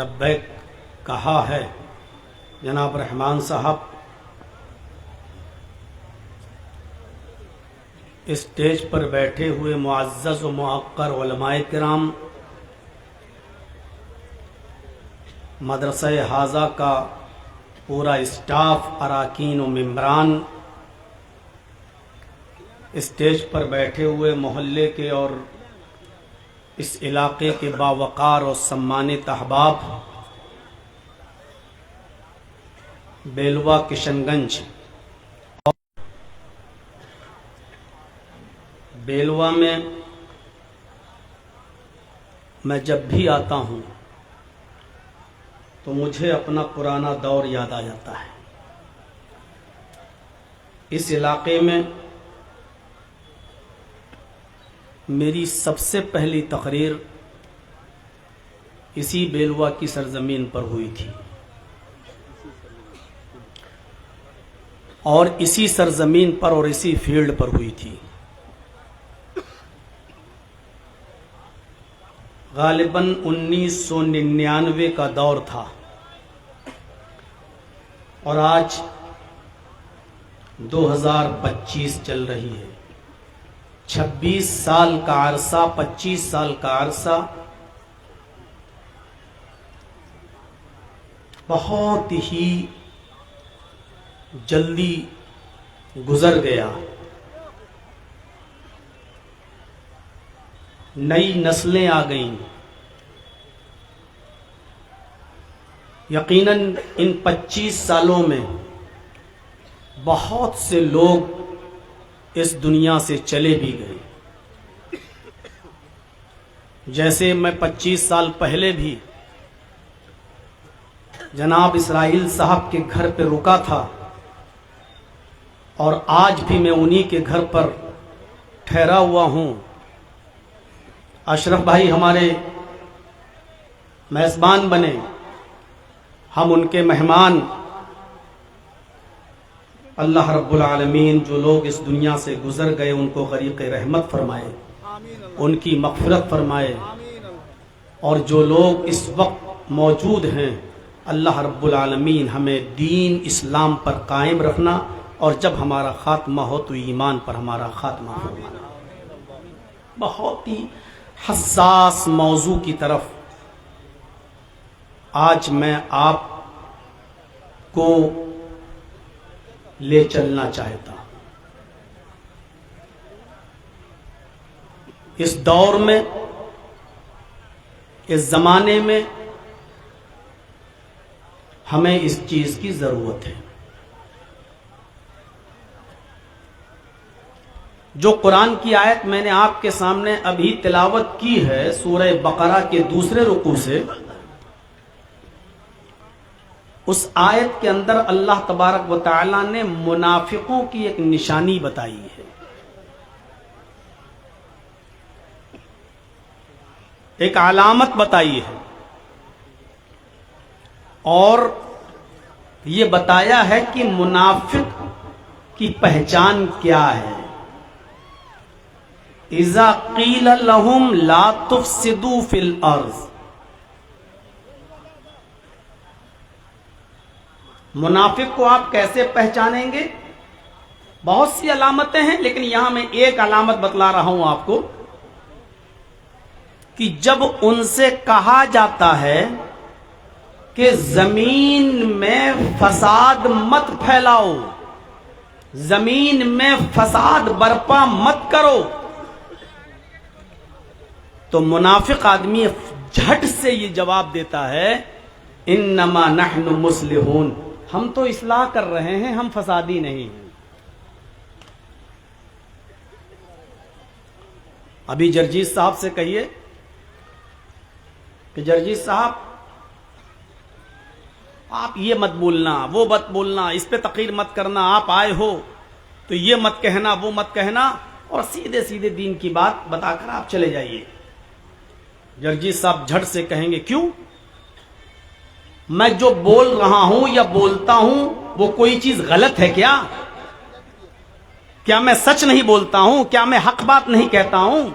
لبیک کہا ہے جناب رحمان صاحب اسٹیج پر بیٹھے ہوئے معزز و موقر علماء کرام، مدرسہ حاضہ کا پورا اسٹاف، اراکین و ممبران، اسٹیج پر بیٹھے ہوئے محلے کے اور اس علاقے کے باوقار اور سمانت احباب، بیلوا کشن گنج، بیلوا میں جب بھی آتا ہوں تو مجھے اپنا پرانا دور یاد آ جاتا ہے۔ اس علاقے میں میری سب سے پہلی تقریر اسی بیلوا کی سرزمین پر ہوئی تھی اور اسی سرزمین پر اور اسی فیلڈ پر ہوئی تھی۔ غالباً 1999 کا دور تھا اور آج 2025 چل رہی ہے۔ 26 سال کا عرصہ، 25 سال کا عرصہ بہت ہی جلدی گزر گیا۔ نئی نسلیں آ گئیں۔ یقیناً ان 25 سالوں میں بہت سے لوگ اس دنیا سے چلے بھی گئے۔ جیسے میں 25 سال پہلے بھی جناب اسرائیل صاحب کے گھر پہ رکا تھا اور آج بھی میں انہی کے گھر پر ٹھہرا ہوا ہوں۔ اشرف بھائی ہمارے میزبان بنے، ہم ان کے مہمان۔ اللہ رب العالمین جو لوگ اس دنیا سے گزر گئے ان کو غریق رحمت فرمائے، ان کی مغفرت فرمائے، اور جو لوگ اس وقت موجود ہیں اللہ رب العالمین ہمیں دین اسلام پر قائم رکھنا، اور جب ہمارا خاتمہ ہو تو ایمان پر ہمارا خاتمہ فرمانا۔ بہت ہی حساس موضوع کی طرف آج میں آپ کو لے چلنا چاہتا۔ اس دور میں، اس زمانے میں ہمیں اس چیز کی ضرورت ہے۔ جو قرآن کی آیت میں نے آپ کے سامنے ابھی تلاوت کی ہے سورہ بقرہ کے دوسرے رکوع سے، اس آیت کے اندر اللہ تبارک و تعالی نے منافقوں کی ایک نشانی بتائی ہے، ایک علامت بتائی ہے، اور یہ بتایا ہے کہ منافق کی پہچان کیا ہے۔ اذا قیل لهم لا تفسدوا فی الارض، منافق کو آپ کیسے پہچانیں گے؟ بہت سی علامتیں ہیں، لیکن یہاں میں ایک علامت بتلا رہا ہوں آپ کو، کہ جب ان سے کہا جاتا ہے کہ زمین میں فساد مت پھیلاؤ، زمین میں فساد برپا مت کرو، تو منافق آدمی جھٹ سے یہ جواب دیتا ہے انما نحن مصلحون، ہم تو اصلاح کر رہے ہیں، ہم فسادی نہیں ہیں۔ ابھی جرجیت صاحب سے کہیے کہ جرجیت صاحب آپ یہ مت بولنا، وہ مت بولنا، اس پہ تقریر مت کرنا، آپ آئے ہو تو یہ مت کہنا، وہ مت کہنا، اور سیدھے سیدھے دین کی بات بتا کر آپ چلے جائیے۔ جرجیت صاحب جھٹ سے کہیں گے کیوں؟ میں جو بول رہا ہوں یا بولتا ہوں وہ کوئی چیز غلط ہے کیا؟ کیا میں سچ نہیں بولتا ہوں؟ کیا میں حق بات نہیں کہتا ہوں؟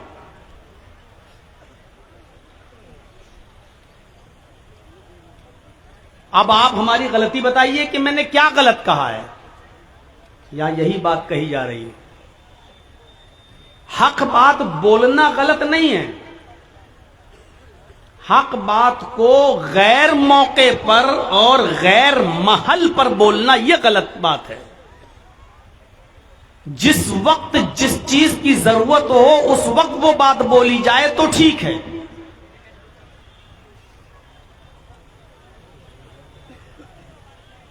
اب آپ ہماری غلطی بتائیے کہ میں نے کیا غلط کہا ہے. یا یہی بات کہی جا رہی ہے. حق بات بولنا غلط نہیں ہے، حق بات کو غیر موقع پر اور غیر محل پر بولنا یہ غلط بات ہے. جس وقت جس چیز کی ضرورت ہو اس وقت وہ بات بولی جائے تو ٹھیک ہے.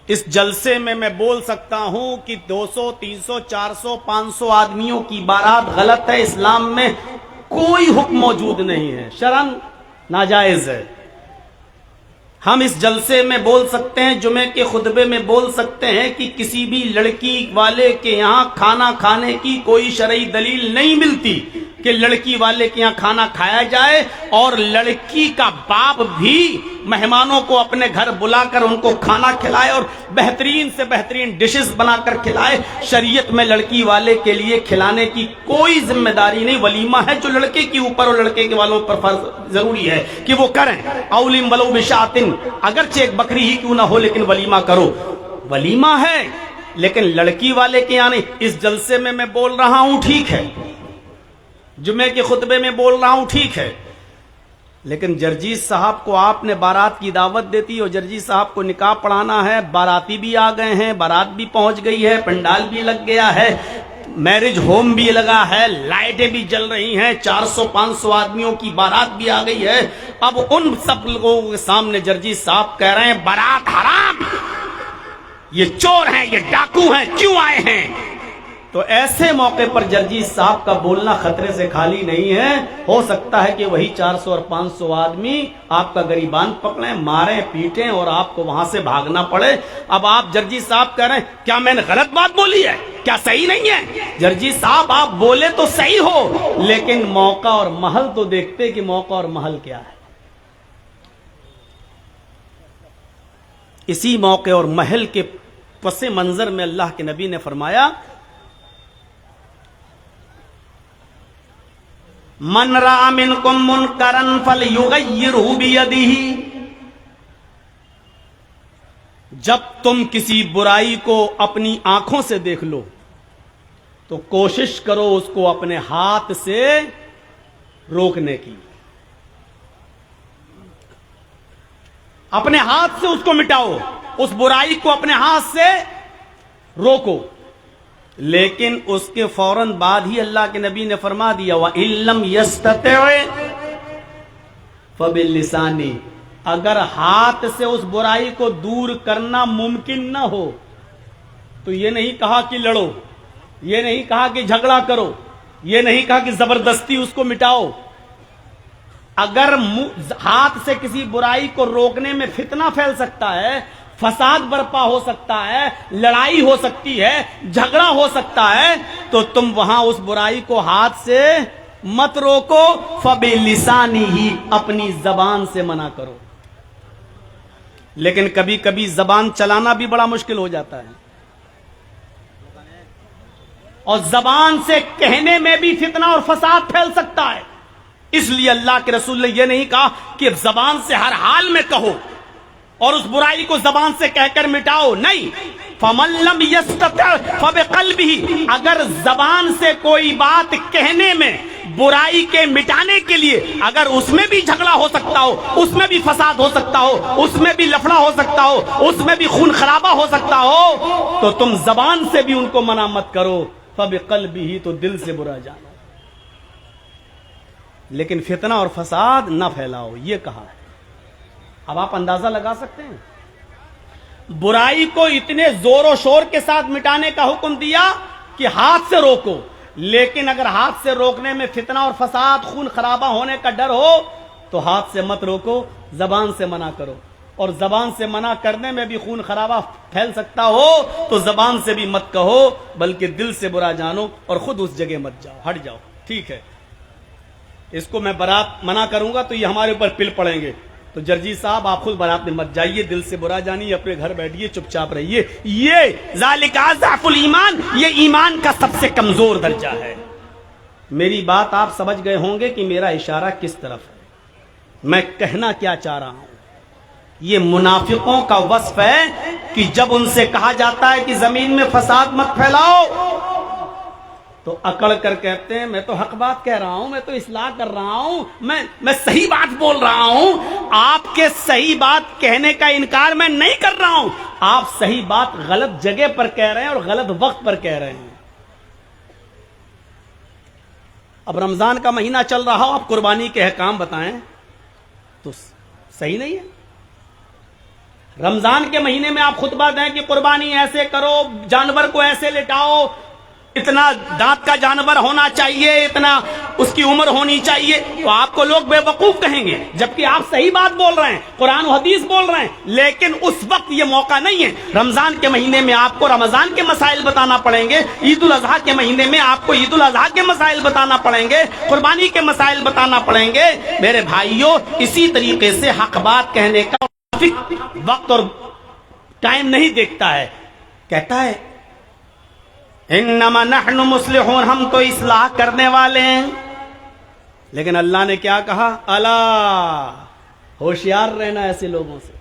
اس جلسے میں بول سکتا ہوں کہ 200 300 400 500 آدمیوں کی بارات غلط ہے، اسلام میں کوئی حکم موجود نہیں ہے، شرعاً ناجائز ہے. ہم اس جلسے میں بول سکتے ہیں، جمعے کے خطبے میں بول سکتے ہیں کہ کسی بھی لڑکی والے کے یہاں کھانا کھانے کی کوئی شرعی دلیل نہیں ملتی کہ لڑکی والے کے یہاں کھانا کھایا جائے، اور لڑکی کا باپ بھی مہمانوں کو اپنے گھر بلا کر ان کو کھانا کھلائے اور بہترین سے بہترین ڈشز بنا کر کھلائے. شریعت میں لڑکی والے کے لیے کھلانے کی کوئی ذمہ داری نہیں. ولیمہ ہے جو لڑکے کے اوپر اور لڑکے کے والوں پر فرض ضروری ہے کہ وہ کریں. اولم ولو بشاتن، اگرچہ ایک بکری ہی کیوں نہ ہو لیکن ولیمہ کرو. ولیمہ ہے لیکن لڑکی والے کے یہاں نہیں. اس جلسے میں بول رہا ہوں ٹھیک ہے، جمعے کے خطبے میں بول رہا ہوں ٹھیک ہے، لیکن جرجیز صاحب کو آپ نے بارات کی دعوت دیتی اور جرجیز صاحب کو نکاح پڑھانا ہے. باراتی بھی آ گئے ہیں، بارات بھی پہنچ گئی ہے، پنڈال بھی لگ گیا ہے، میرج ہوم بھی لگا ہے، لائٹیں بھی جل رہی ہیں، 400 500 آدمیوں کی بارات بھی آ گئی ہے. اب ان سب لوگوں کے سامنے جرجیز صاحب کہہ رہے ہیں بارات حرام، یہ چور ہیں، یہ ڈاکو ہیں، کیوں آئے ہیں؟ تو ایسے موقع پر جرجیز صاحب کا بولنا خطرے سے خالی نہیں ہے. ہو سکتا ہے کہ وہی 400 اور 500 آدمی آپ کا گریبان پکڑیں، ماریں، پیٹیں اور آپ کو وہاں سے بھاگنا پڑے. اب آپ جرجیز صاحب کہہ رہے ہیں کیا میں نے غلط بات بولی ہے، کیا صحیح نہیں ہے؟ جرجیز صاحب آپ بولے تو صحیح ہو، لیکن موقع اور محل تو دیکھتے کہ موقع اور محل کیا ہے. اسی موقع اور محل کے پس منظر میں اللہ کے نبی نے فرمایا من رأى منكم منکرا فلیغیرہ بیدہ، جب تم کسی برائی کو اپنی آنکھوں سے دیکھ لو تو کوشش کرو اس کو اپنے ہاتھ سے روکنے کی، اپنے ہاتھ سے اس کو مٹاؤ، اس برائی کو اپنے ہاتھ سے روکو. لیکن اس کے فوراً بعد ہی اللہ کے نبی نے فرما دیا وَإِن لَّمْ يَسْتَطِعْ فَبِاللِّسَانِ، اگر ہاتھ سے اس برائی کو دور کرنا ممکن نہ ہو تو یہ نہیں کہا کہ لڑو، یہ نہیں کہا کہ جھگڑا کرو، یہ نہیں کہا کہ زبردستی اس کو مٹاؤ. اگر ہاتھ سے کسی برائی کو روکنے میں فتنہ پھیل سکتا ہے، فساد برپا ہو سکتا ہے، لڑائی ہو سکتی ہے، جھگڑا ہو سکتا ہے، تو تم وہاں اس برائی کو ہاتھ سے مت روکو، فَبِلِسَانِهِ، اپنی زبان سے منع کرو. لیکن کبھی کبھی زبان چلانا بھی بڑا مشکل ہو جاتا ہے، اور زبان سے کہنے میں بھی فتنہ اور فساد پھیل سکتا ہے. اس لیے اللہ کے رسول نے یہ نہیں کہا کہ زبان سے ہر حال میں کہو اور اس برائی کو زبان سے کہہ کر مٹاؤ، نہیں. فَمَن لَّمْ يَسْتَطِعْ فَبِقَلْبِهِ، اگر زبان سے کوئی بات کہنے میں برائی کے مٹانے کے لیے اگر اس میں بھی جھگڑا ہو سکتا ہو، اس میں بھی فساد ہو سکتا ہو، اس میں بھی لفڑا ہو سکتا ہو، اس میں بھی خون خرابہ ہو سکتا ہو، تو تم زبان سے بھی ان کو منع مت کرو. فَبِقَلْبِهِ، تو دل سے برا جانو، لیکن فتنہ اور فساد نہ پھیلاؤ، یہ کہا ہے. اب آپ اندازہ لگا سکتے ہیں برائی کو اتنے زور و شور کے ساتھ مٹانے کا حکم دیا کہ ہاتھ سے روکو، لیکن اگر ہاتھ سے روکنے میں فتنہ اور فساد خون خرابہ ہونے کا ڈر ہو تو ہاتھ سے مت روکو، زبان سے منع کرو. اور زبان سے منع کرنے میں بھی خون خرابہ پھیل سکتا ہو تو زبان سے بھی مت کہو بلکہ دل سے برا جانو اور خود اس جگہ مت جاؤ، ہٹ جاؤ. ٹھیک ہے، اس کو میں برات منع کروں گا تو یہ ہمارے اوپر پل پڑیں گے، تو جرجیز صاحب آپ خود برات میں مت جائیے، دل سے برا جانیے، اپنے گھر بیٹھیے، چپ چاپ رہیے. یہ ذالک ضعف الایمان، یہ ایمان کا سب سے کمزور درجہ ہے. میری بات آپ سمجھ گئے ہوں گے کہ میرا اشارہ کس طرف ہے، میں کہنا کیا چاہ رہا ہوں. یہ منافقوں کا وصف ہے کہ جب ان سے کہا جاتا ہے کہ زمین میں فساد مت پھیلاؤ تو اکڑ کر کہتے ہیں میں تو حق بات کہہ رہا ہوں، میں تو اصلاح کر رہا ہوں، میں صحیح بات بول رہا ہوں۔ آپ کے صحیح بات کہنے کا انکار میں نہیں کر رہا ہوں، آپ صحیح بات غلط جگہ پر کہہ رہے ہیں اور غلط وقت پر کہہ رہے ہیں۔ اب رمضان کا مہینہ چل رہا ہو، آپ قربانی کے احکام بتائیں تو صحیح نہیں ہے۔ رمضان کے مہینے میں آپ خطبہ دیں کہ قربانی ایسے کرو، جانور کو ایسے لٹاؤ، اتنا دانت کا جانور ہونا چاہیے، اتنا اس کی عمر ہونی چاہیے، تو آپ کو لوگ بے وقوف کہیں گے، جبکہ آپ صحیح بات بول رہے ہیں، قرآن و حدیث بول رہے ہیں، لیکن اس وقت یہ موقع نہیں ہے۔ رمضان کے مہینے میں آپ کو رمضان کے مسائل بتانا پڑیں گے، عید الاضحیٰ کے مہینے میں آپ کو عید الاضحیٰ کے مسائل بتانا پڑیں گے، قربانی کے مسائل بتانا پڑیں گے۔ میرے بھائیوں، اسی طریقے سے حق بات کہنے کا وقت اور ٹائم نہیں دیکھتا ہے، کہتا ہے انما نحن مصلحون، ہم تو اصلاح کرنے والے ہیں، لیکن اللہ نے کیا کہا؟ الا، ہوشیار رہنا ایسے لوگوں سے،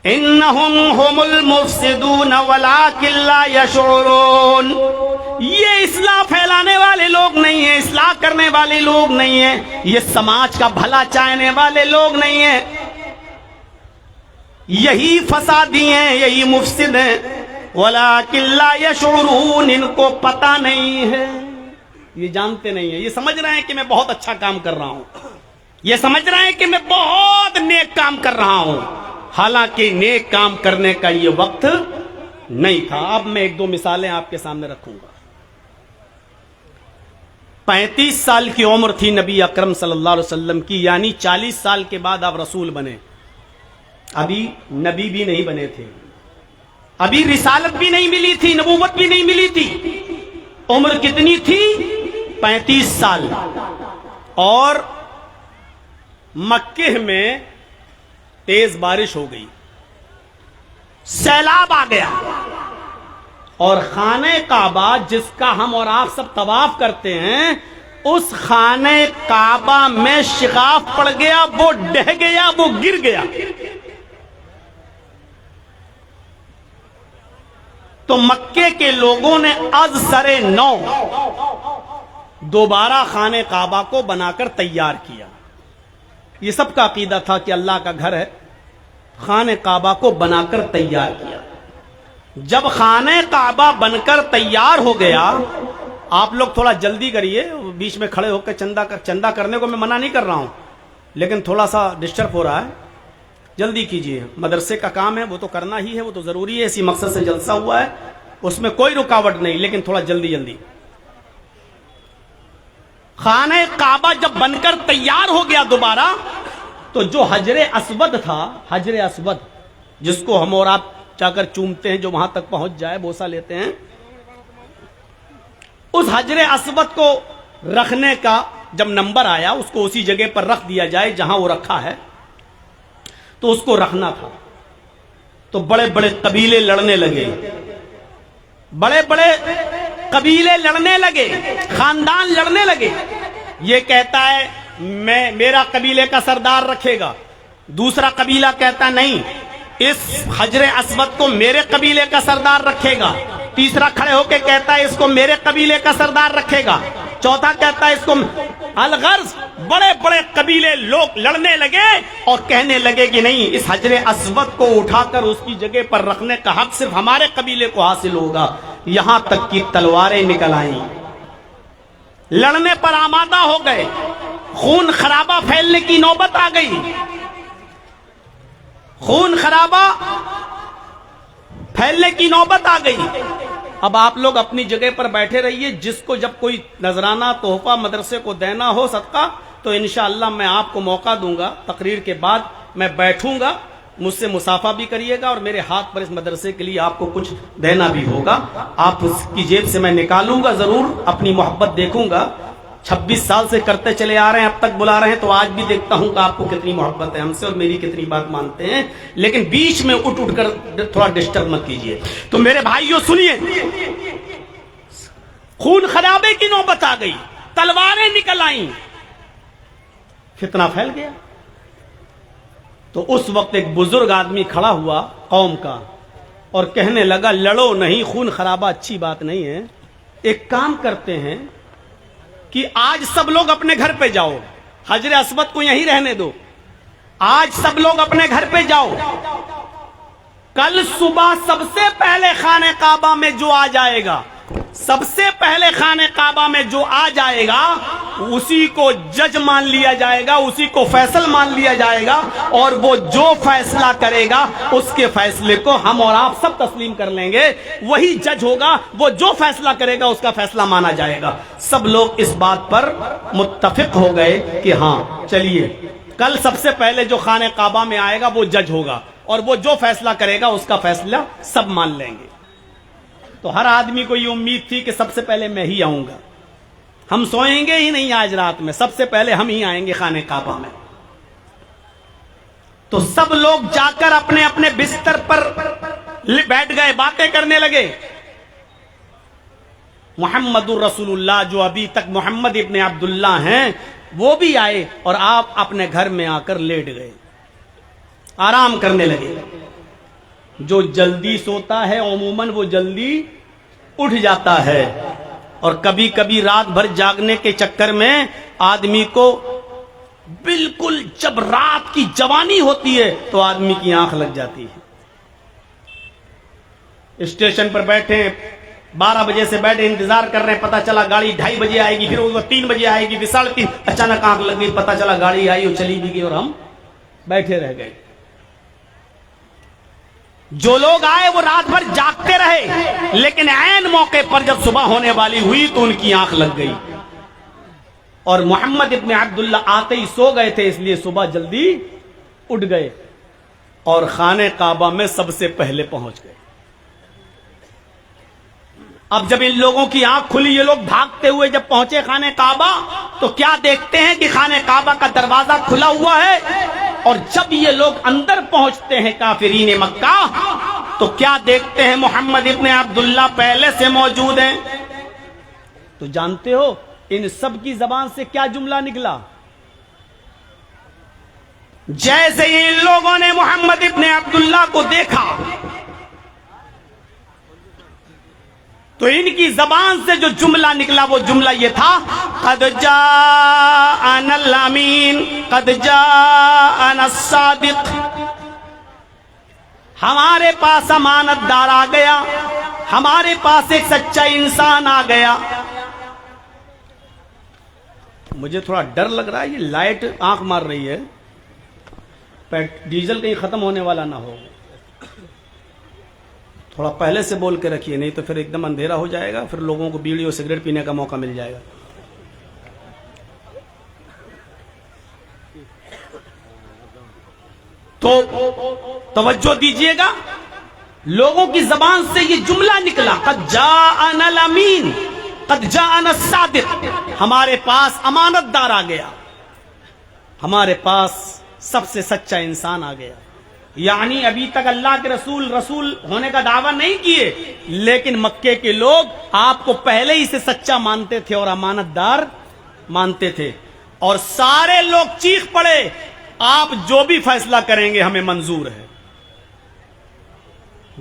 انہم هم المفسدون ولکن لا یشعرون، یہ اصلاح پھیلانے والے لوگ نہیں ہیں، اصلاح کرنے والے لوگ نہیں ہیں، یہ سماج کا بھلا چاہنے والے لوگ نہیں ہیں، یہی فسادی ہیں، یہی مفسد ہیں، وَلَٰكِن لَّا يَشْعُرُونَ، ان کو پتہ نہیں ہے، یہ جانتے نہیں ہیں، یہ سمجھ رہے ہیں کہ میں بہت اچھا کام کر رہا ہوں، یہ سمجھ رہے ہیں کہ میں بہت نیک کام کر رہا ہوں، حالانکہ نیک کام کرنے کا یہ وقت نہیں تھا۔ اب میں ایک دو مثالیں آپ کے سامنے رکھوں گا۔ 35 سال کی عمر تھی نبی اکرم صلی اللہ علیہ وسلم کی، یعنی 40 سال کے بعد آپ رسول بنے، ابھی نبی بھی نہیں بنے تھے، ابھی رسالت بھی نہیں ملی تھی، نبوت بھی نہیں ملی تھی، عمر کتنی تھی؟ 35 سال، اور مکہ میں تیز بارش ہو گئی، سیلاب آ گیا، اور خانہ کعبہ جس کا ہم اور آپ سب طواف کرتے ہیں، اس خانہ کعبہ میں شگاف پڑ گیا، وہ ڈہ گیا، وہ گر گیا۔ تو مکے کے لوگوں نے از سر نو دوبارہ خانہ کعبہ کو بنا کر تیار کیا۔ یہ سب کا عقیدہ تھا کہ اللہ کا گھر ہے، خانہ کعبہ کو بنا کر تیار کیا۔ جب خانہ کعبہ بن کر تیار ہو گیا، آپ لوگ تھوڑا جلدی کریے، بیچ میں کھڑے ہو کے چندہ کرنے کو میں منع نہیں کر رہا ہوں، لیکن تھوڑا سا ڈسٹرب ہو رہا ہے، جلدی کیجئے، مدرسے کا کام ہے، وہ تو کرنا ہی ہے، وہ تو ضروری ہے، اسی مقصد سے جلسہ ہوا ہے، اس میں کوئی رکاوٹ نہیں، لیکن تھوڑا جلدی جلدی۔ خانہ کعبہ جب بن کر تیار ہو گیا دوبارہ، تو جو حجر اسود تھا، حجر اسود جس کو ہم اور آپ جا کر چومتے ہیں، جو وہاں تک پہنچ جائے بوسہ لیتے ہیں، اس حجر اسود کو رکھنے کا جب نمبر آیا، اس کو اسی جگہ پر رکھ دیا جائے جہاں وہ رکھا ہے، تو اس کو رکھنا تھا۔ تو بڑے بڑے قبیلے لڑنے لگے، بڑے بڑے قبیلے لڑنے لگے، خاندان لڑنے لگے۔ یہ کہتا ہے میرا قبیلے کا سردار رکھے گا، دوسرا قبیلہ کہتا نہیں، اس حجر اسود کو میرے قبیلے کا سردار رکھے گا، تیسرا کھڑے ہو کے کہتا ہے اس کو میرے قبیلے کا سردار رکھے گا، چوتھا کہتا ہے اس کو۔ الغرض بڑے بڑے قبیلے لوگ لڑنے لگے اور کہنے لگے کہ نہیں، اس حجر اسود کو اٹھا کر اس کی جگہ پر رکھنے کا حق صرف ہمارے قبیلے کو حاصل ہوگا، یہاں تک کہ تلواریں نکل آئیں، لڑنے پر آمادہ ہو گئے، خون خرابہ پھیلنے کی نوبت آ گئی، خون خرابہ پھیلنے کی نوبت آ گئی۔ اب آپ لوگ اپنی جگہ پر بیٹھے رہیے، جس کو جب کوئی نذرانہ تحفہ مدرسے کو دینا ہو صدقہ، تو انشاءاللہ میں آپ کو موقع دوں گا، تقریر کے بعد میں بیٹھوں گا، مجھ سے مصافحہ بھی کریے گا، اور میرے ہاتھ پر اس مدرسے کے لیے آپ کو کچھ دینا بھی ہوگا، آپ اس کی جیب سے میں نکالوں گا، ضرور اپنی محبت دیکھوں گا۔ 26 سال سے کرتے چلے آ رہے ہیں، اب تک بلا رہے ہیں، تو آج بھی دیکھتا ہوں کہ آپ کو کتنی محبت ہے ہم سے اور میری کتنی بات مانتے ہیں، لیکن بیچ میں اٹھ کر تھوڑا ڈسٹرب مت کیجیے۔ تو میرے بھائیوں سنیے، خون خرابے کی نوبت آ گئی، تلواریں نکل آئیں، فتنہ پھیل گیا۔ تو اس وقت ایک بزرگ آدمی کھڑا ہوا قوم کا اور کہنے لگا لڑو نہیں، خون خرابہ اچھی بات نہیں ہے، ایک کام کرتے ہیں کہ آج سب لوگ اپنے گھر پہ جاؤ، حجر اسود کو یہیں رہنے دو، آج سب لوگ اپنے گھر پہ جاؤ، کل صبح سب سے پہلے خانہ کعبہ میں جو آ جائے گا، سب سے پہلے خانہ کعبہ میں جو آ جائے گا اسی کو جج مان لیا جائے گا، اسی کو فیصل مان لیا جائے گا، اور وہ جو فیصلہ کرے گا اس کے فیصلے کو ہم اور آپ سب تسلیم کر لیں گے، وہی جج ہوگا، وہ جو فیصلہ کرے گا اس کا فیصلہ مانا جائے گا۔ سب لوگ اس بات پر متفق ہو گئے کہ ہاں چلیے کل سب سے پہلے جو خانہ کعبہ میں آئے گا وہ جج ہوگا، اور وہ جو فیصلہ کرے گا اس کا فیصلہ سب مان لیں گے۔ تو ہر آدمی کو یہ امید تھی کہ سب سے پہلے میں ہی آؤں گا، ہم سوئیں گے ہی نہیں آج رات میں، سب سے پہلے ہم ہی آئیں گے خانہ کعبہ میں۔ تو سب لوگ جا کر اپنے اپنے بستر پر بیٹھ گئے، باتیں کرنے لگے۔ محمد الرسول اللہ جو ابھی تک محمد ابن عبداللہ ہیں وہ بھی آئے اور آپ اپنے گھر میں آ کر لیٹ گئے، آرام کرنے لگے۔ جو جلدی سوتا ہے عموماً وہ جلدی اٹھ جاتا ہے، اور کبھی کبھی رات بھر جاگنے کے چکر میں آدمی کو بالکل جب رات کی جوانی ہوتی ہے تو آدمی کی آنکھ لگ جاتی ہے۔ اسٹیشن پر بیٹھے 12 بجے سے بیٹھے انتظار کر رہے ہیں، پتہ چلا گاڑی 2:30 بجے آئے گی، پھر وہ 3 بجے آئے گی، پھر 3:30، اچانک آنکھ لگ گئی، پتہ چلا گاڑی آئی اور چلی بھی گئی اور ہم بیٹھے رہ گئے۔ جو لوگ آئے وہ رات بھر جاگتے رہے، لیکن عین موقع پر جب صبح ہونے والی ہوئی تو ان کی آنکھ لگ گئی، اور محمد ابن عبداللہ آتے ہی سو گئے تھے، اس لیے صبح جلدی اٹھ گئے اور خانہ کعبہ میں سب سے پہلے پہنچ گئے۔ اب جب ان لوگوں کی آنکھ کھلی، یہ لوگ بھاگتے ہوئے جب پہنچے خانہ کعبہ تو کیا دیکھتے ہیں کہ خانہ کعبہ کا دروازہ کھلا ہوا ہے، اور جب یہ لوگ اندر پہنچتے ہیں کافرین مکہ تو کیا دیکھتے ہیں محمد ابن عبداللہ پہلے سے موجود ہیں۔ تو جانتے ہو ان سب کی زبان سے کیا جملہ نکلا؟ جیسے ہی ان لوگوں نے محمد ابن عبداللہ کو دیکھا تو ان کی زبان سے جو جملہ نکلا وہ جملہ یہ تھا، قد جاءنا الامین قد جاءنا الصادق، ہمارے پاس امانت دار آ گیا، ہمارے پاس ایک سچا انسان آ گیا۔ مجھے تھوڑا ڈر لگ رہا ہے، یہ لائٹ آنکھ مار رہی ہے، ڈیزل کہیں ختم ہونے والا نہ ہو، تھوڑا پہلے سے بول کے رکھیے، نہیں تو پھر ایک دم اندھیرا ہو جائے گا، پھر لوگوں کو بیڑی اور سگریٹ پینے کا موقع مل جائے گا۔ تو توجہ دیجئے گا، لوگوں کی زبان سے یہ جملہ نکلا، قد جاءنا الامین قد جاءنا الصادق، ہمارے پاس امانت دار آ گیا، ہمارے پاس سب سے سچا انسان آ گیا۔ یعنی ابھی تک اللہ کے رسول ہونے کا دعویٰ نہیں کیے، لیکن مکے کے لوگ آپ کو پہلے ہی سے سچا مانتے تھے اور امانت دار مانتے تھے، اور سارے لوگ چیخ پڑے آپ جو بھی فیصلہ کریں گے ہمیں منظور ہے۔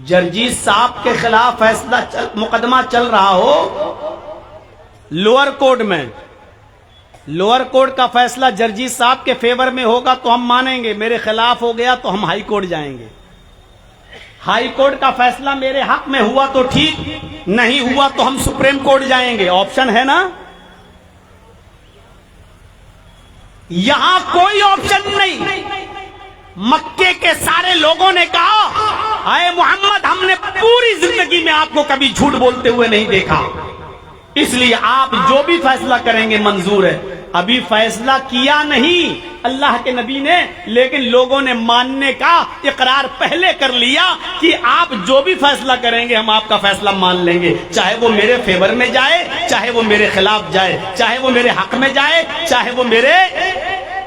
جرجیت صاحب کے خلاف فیصلہ مقدمہ چل رہا ہو لوور کورٹ میں، لوور کورٹ کا فیصلہ جرجیت صاحب کے فیور میں ہوگا تو ہم مانیں گے، میرے خلاف ہو گیا تو ہم ہائی کورٹ جائیں گے، ہائی کورٹ کا فیصلہ میرے حق میں ہوا تو ٹھیک، نہیں ہوا تو ہم سپریم کورٹ جائیں گے، آپشن ہے نا۔ یہاں کوئی آپشن نہیں، مکے کے سارے لوگوں نے کہا اے محمد ہم نے پوری زندگی میں آپ کو کبھی جھوٹ بولتے ہوئے نہیں دیکھا، اس لیے آپ جو بھی فیصلہ کریں گے منظور ہے۔ ابھی فیصلہ کیا نہیں اللہ کے نبی نے، لیکن لوگوں نے ماننے کا اقرار پہلے کر لیا کہ آپ جو بھی فیصلہ کریں گے ہم آپ کا فیصلہ مان لیں گے، چاہے وہ میرے فیور میں جائے، چاہے وہ میرے خلاف جائے، چاہے وہ میرے حق میں جائے، چاہے وہ میرے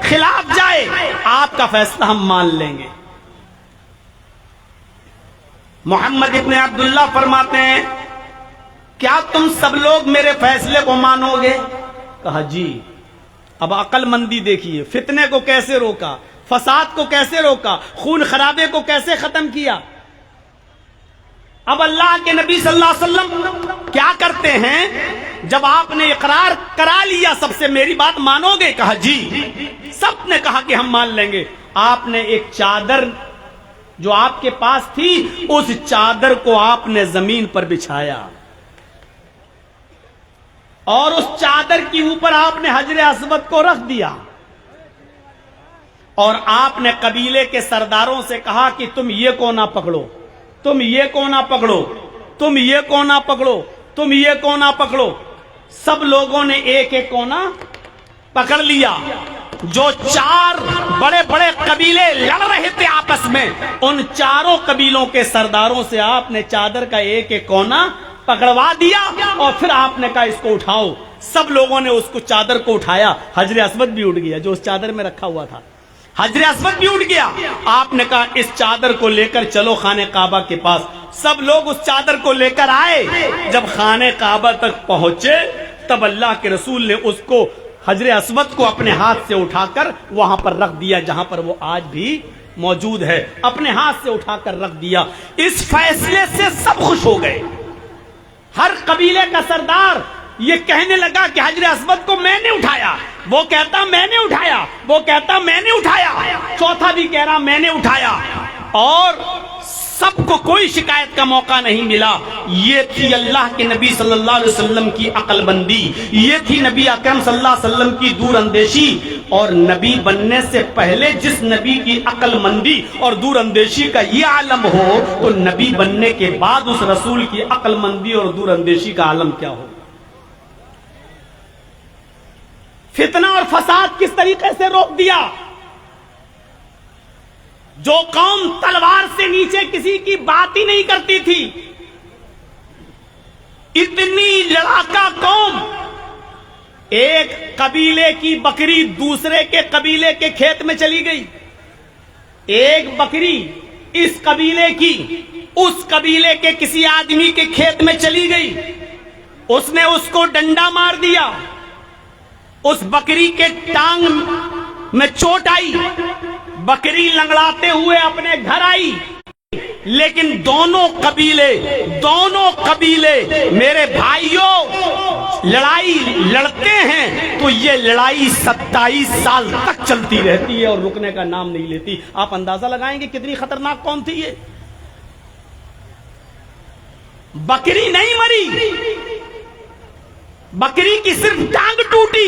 خلاف جائے، آپ کا فیصلہ ہم مان لیں گے۔ محمد ابن عبداللہ فرماتے ہیں کیا تم سب لوگ میرے فیصلے کو مانو گے؟ کہا جی۔ اب عقل مندی دیکھیے، فتنے کو کیسے روکا، فساد کو کیسے روکا، خون خرابے کو کیسے ختم کیا۔ اب اللہ کے نبی صلی اللہ علیہ وسلم کیا کرتے ہیں، جب آپ نے اقرار کرا لیا سب سے میری بات مانو گے، کہا جی، سب نے کہا کہ ہم مان لیں گے، آپ نے ایک چادر جو آپ کے پاس تھی اس چادر کو آپ نے زمین پر بچھایا اور اس چادر کے اوپر آپ نے حجر اسود کو رکھ دیا اور آپ نے قبیلے کے سرداروں سے کہا کہ تم یہ کونا پکڑو، تم یہ کونا پکڑو، تم یہ کونا پکڑو، تم یہ کونا پکڑو۔ سب لوگوں نے ایک ایک کونا پکڑ لیا۔ جو چار بڑے بڑے قبیلے لڑ رہے تھے آپس میں، ان چاروں قبیلوں کے سرداروں سے آپ نے چادر کا ایک ایک کونا پکڑوا دیا اور پھر آپ نے کہا اس کو اٹھاؤ۔ سب لوگوں نے اس کو چادر کو اٹھایا، حجر اسود بھی اٹھ گیا جو اس چادر میں رکھا ہوا تھا، حجر اسود بھی اٹھ گیا۔ آپ نے کہا اس چادر کو لے کر چلو خانہ کعبہ کے پاس۔ سب لوگ اس چادر کو لے کر آئے۔ جب خانہ کعبہ تک پہنچے تب اللہ کے رسول نے اس کو حجر اسود کو اپنے ہاتھ سے اٹھا کر وہاں پر رکھ دیا جہاں پر وہ آج بھی موجود ہے، اپنے ہاتھ سے اٹھا کر رکھ دیا۔ اس فیصلے سے سب خوش ہو گئے۔ ہر قبیلے کا سردار یہ کہنے لگا کہ حجر اسود کو میں نے اٹھایا، وہ کہتا میں نے اٹھایا، وہ کہتا میں نے اٹھایا، چوتھا بھی کہہ رہا میں نے اٹھایا، اور سب کو کوئی شکایت کا موقع نہیں ملا۔ یہ تھی اللہ کے نبی صلی اللہ علیہ وسلم کی عقل بندی، یہ تھی نبی اکرم صلی اللہ علیہ وسلم کی دور اندیشی۔ اور نبی بننے سے پہلے جس نبی کی عقل مندی اور دور اندیشی کا یہ عالم ہو تو نبی بننے کے بعد اس رسول کی عقل مندی اور دور اندیشی کا عالم کیا ہو۔ فتنہ اور فساد کس طریقے سے روک دیا۔ جو قوم تلوار سے نیچے کسی کی بات ہی نہیں کرتی تھی، اتنی لڑاکا قوم، ایک قبیلے کی بکری دوسرے کے قبیلے کے کھیت میں چلی گئی، ایک بکری اس قبیلے کی اس قبیلے کے کسی آدمی کے کھیت میں چلی گئی، اس نے اس کو ڈنڈا مار دیا، اس بکری کے ٹانگ میں چوٹ آئی، بکری لنگڑاتے ہوئے اپنے گھر آئی۔ لیکن دونوں قبیلے میرے بھائیوں لڑائی لڑتے ہیں تو یہ لڑائی 27 سال تک چلتی رہتی ہے اور رکنے کا نام نہیں لیتی۔ آپ اندازہ لگائیں گے کتنی خطرناک قوم تھی یہ۔ بکری نہیں مری، بکری کی صرف ٹانگ ٹوٹی،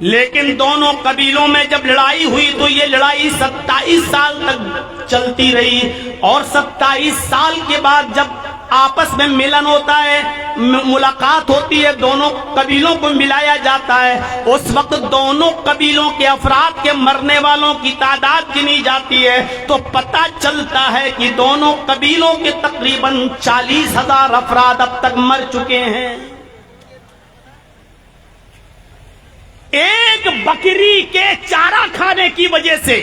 لیکن دونوں قبیلوں میں جب لڑائی ہوئی تو یہ لڑائی 27 سال تک چلتی رہی، اور 27 سال کے بعد جب آپس میں ملن ہوتا ہے، ملاقات ہوتی ہے، دونوں قبیلوں کو ملایا جاتا ہے، اس وقت دونوں قبیلوں کے افراد کے مرنے والوں کی تعداد گنی جاتی ہے تو پتہ چلتا ہے کہ دونوں قبیلوں کے تقریباً 40,000 افراد اب تک مر چکے ہیں۔ ایک بکری کے چارہ کھانے کی وجہ سے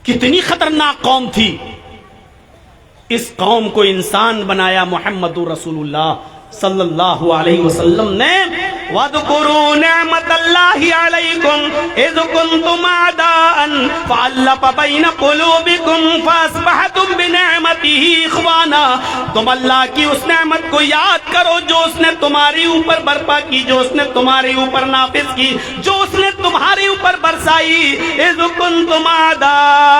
کتنی خطرناک قوم تھی۔ اس قوم کو انسان بنایا محمد رسول اللہ صلی اللہ علیہ وسلم نے۔ وَاذْكُرُوا نِعْمَةَ اللَّهِ عَلَيْكُمْ إِذْ كُنْتُمْ أَعْدَاءً فَأَلَّفَ بَيْنَ قُلُوبِكُمْ فَأَصْبَحْتُمْ بِنِعْمَتِهِ إِخْوَانًا۔ تم اللہ کی اس نعمت کو یاد کرو جو اس نے تمہاری اوپر برپا کی، جو اس نے تمہاری اوپر نافذ کی، جو اس نے تمہاری اوپر برسائی۔ إِذْ كُنْتُمْ أَعْدَاءً